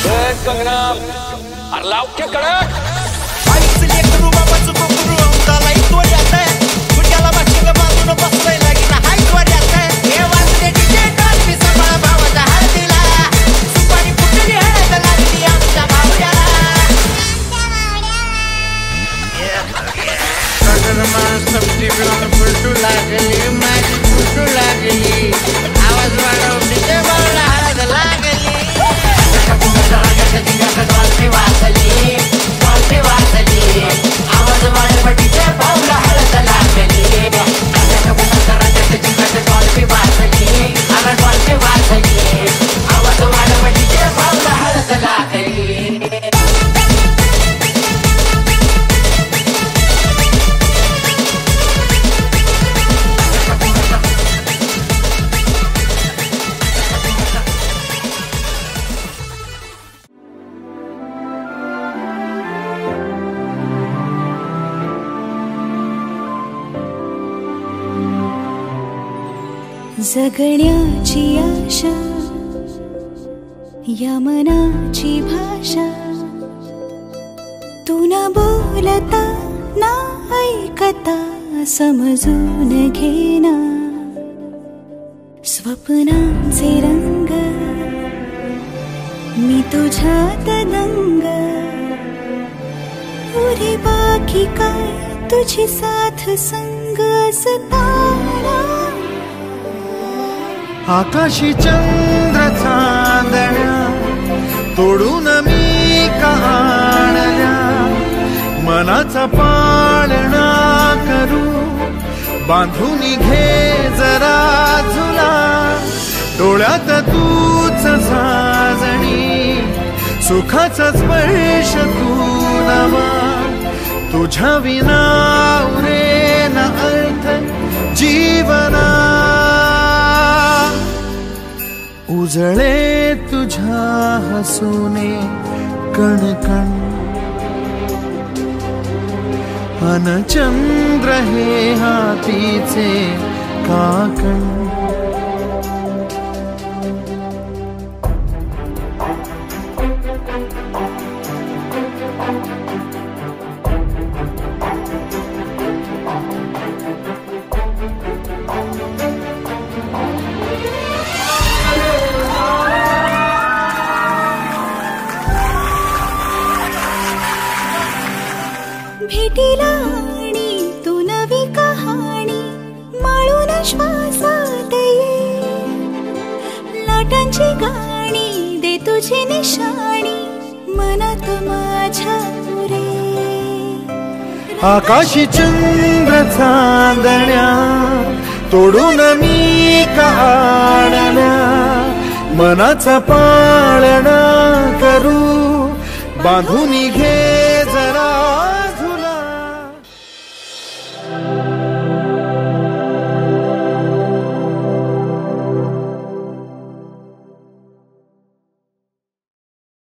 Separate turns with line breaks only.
कंगना अरे लाव के कडक
आईचं लेकरू बाबाचं कोकरू अंगाला इतवर येतंय गुडघ्याला बाशिंग बांधून बसलंय लगीन हाईटवर येतंय हे वाजले डीजे टाळी सांभाळ भावाचा हळदीला सुपारी फुटली हळद लागली आमच्या भावड्याला सबटी मिळून फुलटू लागली माझी फुलटू लागली आवाज वाढव डीजे बावला हळद लागली आवाज वाढव डीजे बावला हळद लागली आवाज वाढव डीजे बावला हळद लागली
जगण्याची आशा या मनाची भाषा तू न बोलता ना ऐकता समजून घेना स्वप्नांचे रंग मी तुझ्यात दंग उरे बाकी काय तुझी साथ संग असताना
आकाशी चंद्र चांदण्या तोडून मी कहाणल्या मनाचा पाळणा करू बांधून घे जरा झुला डोळ्यात तूच साजणी सुखाचा स्पर्श तू नवा तुझ्या विना उरे न अर्थ जीवना उजळे तुझ्या हसूने कण कण अन चंद्र हे हातीचे काकण
भेटीला आणि तू नवी कहाणी माळून श्वासात ये लाटांची गाणी दे तुझी निशाणी मनात माझ्या पुरे
आकाशी चंद्र चांदण्या तोडून मी काढल्या मनाचा पाळणा करू बांधून घे